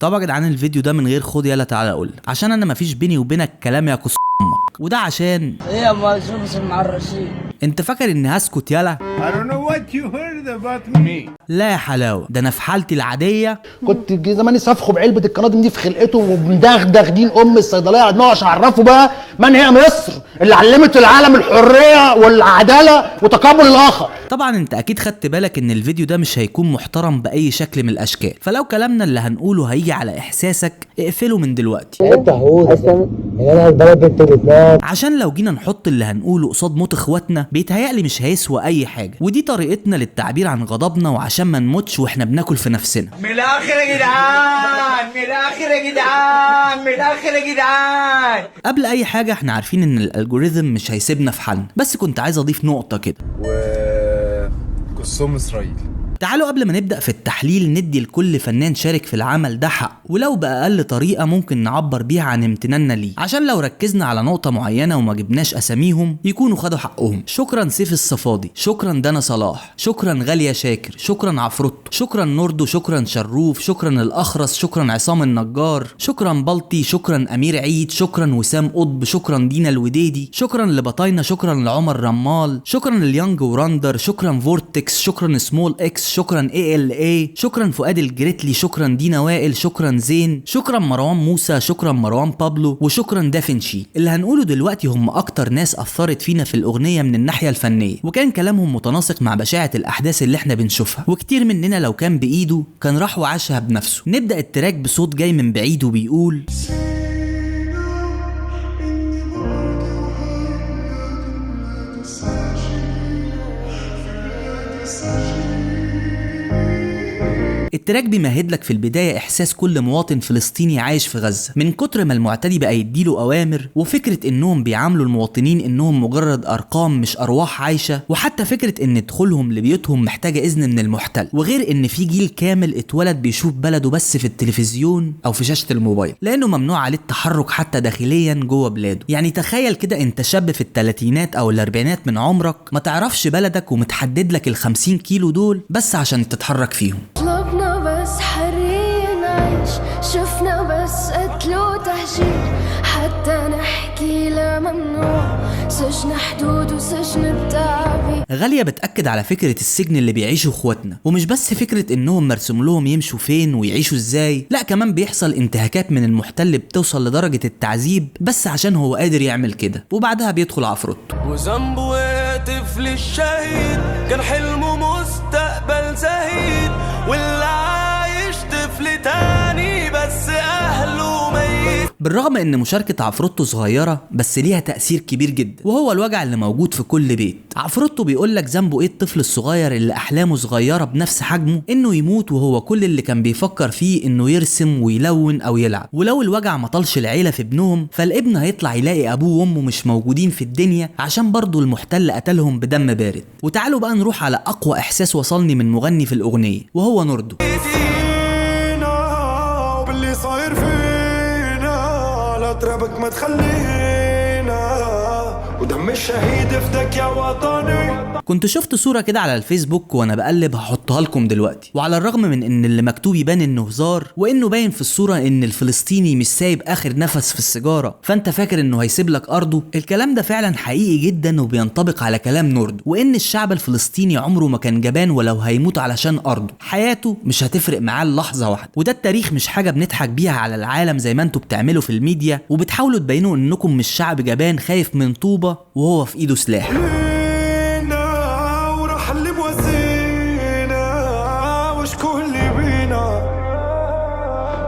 طبعا يا جدعان الفيديو ده من غير خد يلا تعالى اقول عشان انا مفيش بيني وبينك كلام يا كس امك، وده عشان ايه يا مجنون مع الرشيد. انت فاكر اني هسكت يلا؟ I don't know what you heard about me. لا يا حلاوه، ده انا في حالتي العاديه كنت زماني صفخه بعلبه القنادم دي في خلقته ومدغدغ دين ام الصيدليه على دماغه عشان اعرفه بقى من هي مصر اللي علمت العالم الحريه والعداله وتقبل الاخر. طبعا انت اكيد خدت بالك ان الفيديو ده مش هيكون محترم باي شكل من الاشكال، فلو كلامنا اللي هنقوله هيجي على احساسك اقفله من دلوقتي. انت هود اصلا انا البلد انت بتنام، عشان لو جينا نحط اللي هنقوله قصاد موت اخواتنا بيتهيألي مش هيسوى اي حاجه، ودي طريقتنا للتعبير عن غضبنا وعشان ما نموتش واحنا بناكل في نفسنا. من الاخر يا جدعان، من الاخر يا جدعان، من الاخر يا جدعان. قبل اي حاجه احنا عارفين ان الالجوريثم مش هيسيبنا في حالنا، بس كنت عايز اضيف نقطه كده. قصهم اسرائيل. تعالوا قبل ما نبدأ في التحليل ندي لكل فنان شارك في العمل ده حق، ولو بأقل طريقة ممكن نعبر بيها عن امتناننا ليه، عشان لو ركزنا على نقطة معينة وما جبناش أساميهم يكونوا خدوا حقهم. شكرا سيف الصفادي، شكرا دانا صلاح، شكرا غالية شاكر، شكرا عفروتو، شكرا نوردو، شكرا شروف، شكرا الأخرس، شكرا عصام النجار، شكرا بلطي، شكرا أمير عيد، شكرا وسام قطب، شكرا دينا الوديدي، شكرا لبطاينة، شكرا لعمر رمال، شكرا لليانج وراندر، شكرا فورتكس، شكرا سمول اكس، شكرا ALA، شكرا فؤاد الجريتلي، شكرا دينا وائل، شكرا زين، شكرا مروان موسى، شكرا مروان بابلو، وشكرا دافنشي. اللي هنقوله دلوقتي هم اكتر ناس اثرت فينا في الاغنيه من الناحيه الفنيه، وكان كلامهم متناسق مع بشاعه الاحداث اللي احنا بنشوفها، وكتير مننا لو كان بايده كان راح وعاشها بنفسه. نبدا التراك بصوت جاي من بعيد وبيقول: التراك بيمهد لك في البداية إحساس كل مواطن فلسطيني عايش في غزة من كتر ما المعتدي بقى يديله أوامر، وفكرة إنهم بيعاملوا المواطنين إنهم مجرد أرقام مش أرواح عايشة، وحتى فكرة إن دخولهم لبيوتهم محتاجة إذن من المحتل، وغير إن في جيل كامل اتولد بيشوف بلده بس في التلفزيون أو في شاشة الموبايل، لأنه ممنوع عليه التحرك حتى داخليا جوه بلاده. يعني تخيل كده أنت شاب في الثلاثينات أو الأربعينات من عمرك ما تعرفش بلدك ومتحدد لك ال50 كيلو دول بس عشان تتحرك فيهم. بس حرية نعيش، شفنا بس قتل وتهجير، حتى نحكي لا ممنوع، سجن حدود وسجن التعبير. غالية بتأكد على فكرة السجن اللي بيعيشوا اخواتنا، ومش بس فكرة انهم مرسوم لهم يمشوا فين ويعيشوا ازاي، لا كمان بيحصل انتهاكات من المحتل بتوصل لدرجة التعذيب بس عشان هو قادر يعمل كده، وبعدها بيدخل عفروتو. وذنبه طفل الشهيد كان حلمه مستقبل زهيد، واللي عايش طفل تاني بس اهله ميت. بالرغم ان مشاركة عفروتو صغيرة بس ليها تأثير كبير جدا، وهو الوجع اللي موجود في كل بيت. عفروتو بيقولك ذنبه ايه الطفل الصغير اللي احلامه صغيرة بنفس حجمه انه يموت، وهو كل اللي كان بيفكر فيه انه يرسم ويلون او يلعب. ولو الوجع ما طالش العيلة في ابنهم فالابن هيطلع يلاقي ابوه وامه مش موجودين في الدنيا عشان برضو المحتل قتلهم بدم بارد. وتعالوا بقى نروح على اقوى احساس وصلني من مغني في الاغنية وهو نوردو. صاير فينا لا ترابك ما تخلينا، ودم الشهيد فدك يا وطني. كنت شفت صورة كده على الفيسبوك وانا بقلب هحطها لكم دلوقتي، وعلى الرغم من ان اللي مكتوب يبان انه هزار، وانه باين في الصورة ان الفلسطيني مش سايب اخر نفس في السيجارة فانت فاكر انه هيسيب لك ارضه، الكلام ده فعلا حقيقي جدا وبينطبق على كلام نوردو، وان الشعب الفلسطيني عمره ما كان جبان ولو هيموت علشان ارضه، حياته مش هتفرق معاه لحظة واحدة. وده التاريخ مش حاجة بنضحك بيها على العالم زي ما انتوا بتعملوا في الميديا وبتحاولوا تبينوا انكم مش شعب جبان خايف من طوبة وهو في ايده سلاح.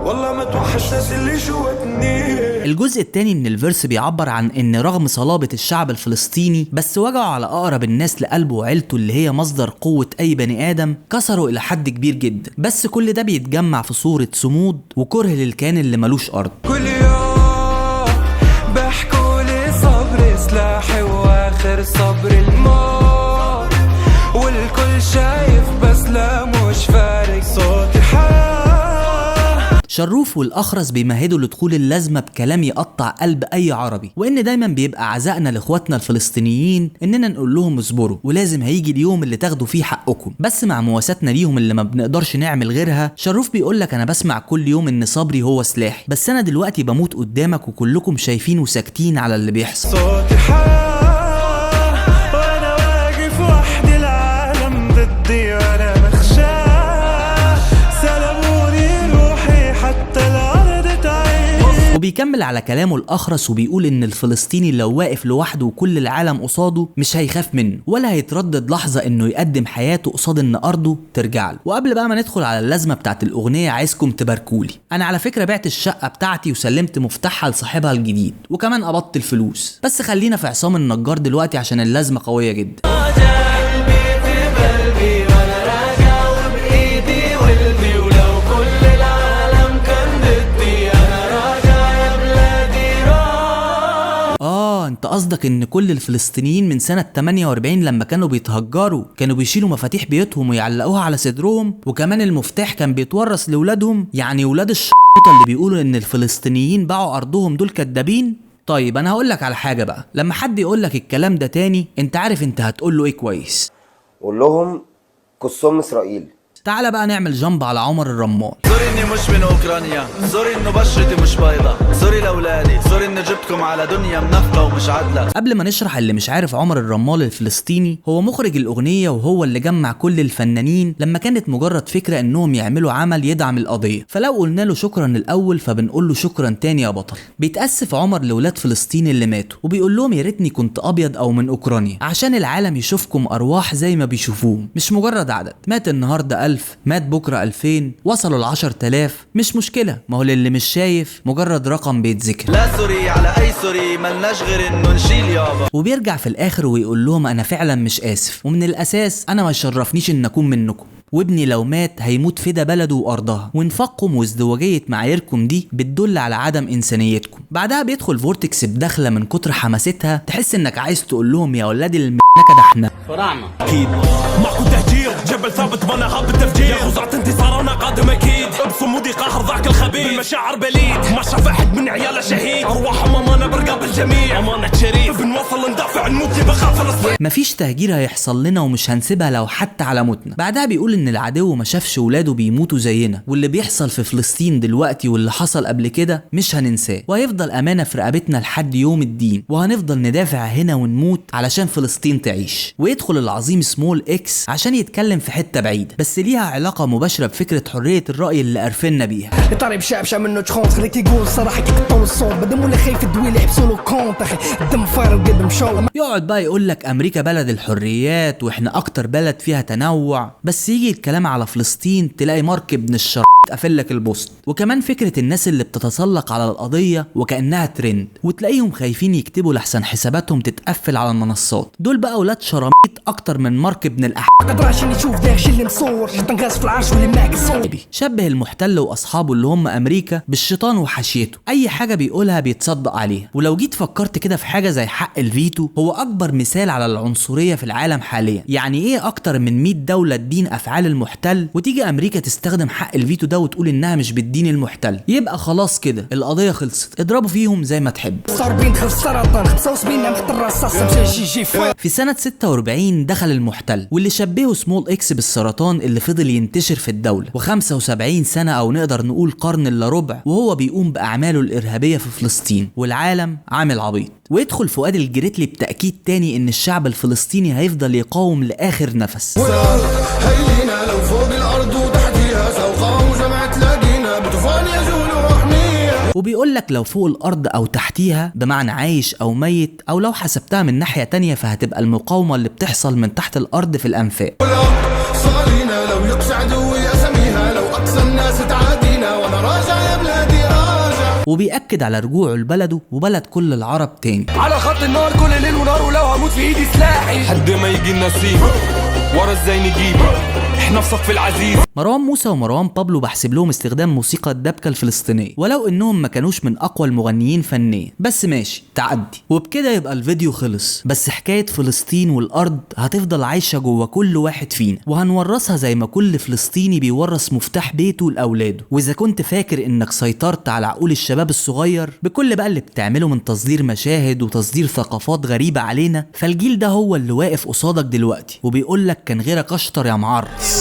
والله ما توحشناش اللي جواتني. الجزء الثاني من الفيرس بيعبر عن ان رغم صلابة الشعب الفلسطيني بس وجعوا على اقرب الناس لقلبه وعيلته اللي هي مصدر قوة اي بني ادم، كسروا الى حد كبير جدا، بس كل ده بيتجمع في صورة صمود وكره للكيان اللي ملوش ارض. كل يوم بحكوا لي صبر سلاحي واخر صبر الموت، والكل شايف بس لا مش فارق صوتي شروف والأخرس بيمهدوا لدخول اللازمة بكلام يقطع قلب أي عربي، وإن دايما بيبقى عزائنا لإخواتنا الفلسطينيين إننا نقول لهم اصبروا ولازم هيجي اليوم اللي تاخدوا فيه حقكم. بس مع مواساتنا ليهم اللي ما بنقدرش نعمل غيرها، شروف بيقولك أنا بسمع كل يوم إن صبري هو سلاحي، بس أنا دلوقتي بموت قدامك وكلكم شايفين وساكتين على اللي بيحصل. صوتي حار وانا واقف وحدي، العالم ضدي وانا مخشاه، سلبوني روحي حتى الارض تعيش. وبيكمل على كلامه الأخرس وبيقول إن الفلسطيني لو واقف لوحده وكل العالم قصاده مش هيخاف منه ولا هيتردد لحظة إنه يقدم حياته قصاد إن أرضه ترجع له. وقبل بقى ما ندخل على اللازمة بتاعت الأغنية عايزكم تباركولي. أنا على فكرة بعت الشقة بتاعتي وسلمت مفتاحها لصاحبها الجديد وكمان قبضت الفلوس، بس خلينا في عصام النجار دلوقتي عشان اللازمة قوية جدا. انت قصدك ان كل الفلسطينيين من سنة 48 لما كانوا بيتهجروا كانوا بيشيلوا مفاتيح بيوتهم ويعلقوها على صدرهم، وكمان المفتاح كان بيتورث لاولادهم؟ يعني ولاد الشطة اللي بيقولوا ان الفلسطينيين باعوا ارضهم دول كدابين؟ طيب انا هقولك على حاجة بقى، لما حد يقولك الكلام ده تاني انت عارف انت هتقوله ايه كويس؟ قول لهم قصهم اسرائيل. تعالى بقى نعمل جنب على عمر الرمال. سوري اني مش من اوكرانيا، سوري انه بشرتي مش بيضة، سوري لاولادي، سوري اني جبتكم على دنيا منافقة ومش عادلة. قبل ما نشرح اللي مش عارف، عمر الرمال الفلسطيني هو مخرج الاغنية وهو اللي جمع كل الفنانين لما كانت مجرد فكرة انهم يعملوا عمل يدعم القضية، فلو قلنا له شكرا الاول فبنقول له شكرا تاني يا بطل. بيتأسف عمر لولاد فلسطين اللي ماتوا وبيقول لهم يا ريتني كنت ابيض او من اوكرانيا عشان العالم يشوفكم ارواح زي ما بيشوفوهم، مش مجرد عدد. مات النهارده 1000، مات بكرة 2000، وصلوا ل10,000، مش مشكلة، ما هو اللي مش شايف مجرد رقم بيتذكر. لا سوري على اي سوري، ملناش غير انه نشيل يابا. وبيرجع في الاخر ويقول لهم انا فعلا مش اسف، ومن الاساس انا ما يشرفنيش ان اكون منكم، وابني لو مات هيموت فدا بلده وارضها، وانفاقكم وازدواجية معاييركم دي بتدل على عدم انسانيتكم. بعدها بيدخل فورتكس بدخلة من كتر حماستها تحس انك عايز تقول لهم يا ولاد المنكة ده احنا فراعنة. اكيد معكم تهجير، جبل ثابت مناها بالتفجير، يا خزعة انتصارنا قادم اكيد، بصمودي قاهر ذاك الخبيث، بالمشاعر بليد، ما شاف احد من عياله شهيد، ارواحهم امانة برقاب الجميع، امانة شريف، بنوصل ندافع نموت بخاف فلسطين. مفيش تهجير هيحصل لنا ومش هنسيبها لو حتى على موتنا. بعدها بيقول ان العدو ما شافش ولاده بيموتوا زينا، واللي بيحصل في فلسطين دلوقتي واللي حصل قبل كده مش هننساه، وهيفضل امانة في رقبتنا لحد يوم الدين، وهنفضل ندافع هنا ونموت علشان فلسطين تعيش. ويدخل العظيم سمول اكس عشان يتكلم في حتة بعيدة بس ليها علاقة مباشرة بفكرة حرية الرأي اللي قرفنا بيها. طريب شابشة منه تخون خليك يقول صراحة كيقطعوا الصوت بدم ولا خايف الدويل يحبسوا له كونت اخي الدم فاير وقدم شو. يقعد بقى يقول لك امريكا بلد الحريات واحنا اكتر بلد فيها تنوع، بس يجي الكلام على فلسطين تلاقي مارك ابن الشر قافل لك البوست. وكمان فكرة الناس اللي بتتسلق على القضية وكأنها ترند وتلاقيهم خايفين يكتبوا لحسن حساباتهم تتقفل على المنصات، دول بقى اولاد شراميط اكتر من مارك ابن قدر عشان يشوف داخل اللي مصور شيطان في العرش واللي معك الصور. شبه المحتل واصحابه اللي هم امريكا بالشيطان وحاشيته، اي حاجة بيقولها بيتصدق عليها. ولو جيت فكرت كده في حاجة زي حق الفيتو، هو اكبر مثال على العنصرية في العالم حاليا. يعني ايه اكتر من 100 دولة تدين افعال المحتل وتيجي امريكا تستخدم حق الفيتو ده وتقول انها مش بتدين المحتل؟ يبقى خلاص كده القضية خلصت، اضربوا فيهم زي ما تحب. في سنة 46 دخل المحتل واللي شبهه سمول اكس بالسرطان اللي فضل ينتشر في الدولة، و75 سنة او نقدر نقول قرن الا ربع وهو بيقوم باعماله الارهابية في فلسطين والعالم عامل عبيط. ويدخل فؤاد الجريتلي بتأكيد تاني ان الشعب الفلسطيني هيفضل يقاوم لاخر نفس. هيلينا لو فوق الارض وتحتيها سوقا وجمعت لاقينا بطوفان يزول وحمية. وبيقول لك لو فوق الارض او تحتيها بمعنى عايش او ميت، او لو حسبتها من ناحية تانية فهتبقى المقاومة اللي بتحصل من تحت الارض في الانفاق. صالينا لو يقسى عدوي اسميها، لو اقصى الناس تعادينا وانا راجع يا بلادي راجع. وبيأكد على رجوعه لبلده وبلد كل العرب تاني. على خط النار كل ليل ونار، ولو هموت في ايدي سلاحي حد ما يجي النسيم. ورا الزين جيب احنا في صف العزيز. مروان موسى ومروان بابلو بحسب لهم استخدام موسيقى الدبكة الفلسطينية، ولو انهم ما كانوش من اقوى المغنيين فنيا، بس ماشي تعدي. وبكده يبقى الفيديو خلص. بس حكاية فلسطين والارض هتفضل عايشة جوه كل واحد فينا، وهنورثها زي ما كل فلسطيني بيورث مفتاح بيته لاولاده. واذا كنت فاكر انك سيطرت على عقول الشباب الصغير بكل بقى اللي بتعمله من تصدير مشاهد وتصدير ثقافات غريبة علينا، فالجيل ده هو اللي واقف قصادك دلوقتي وبيقولك كان غيرك اشطر يا معرس.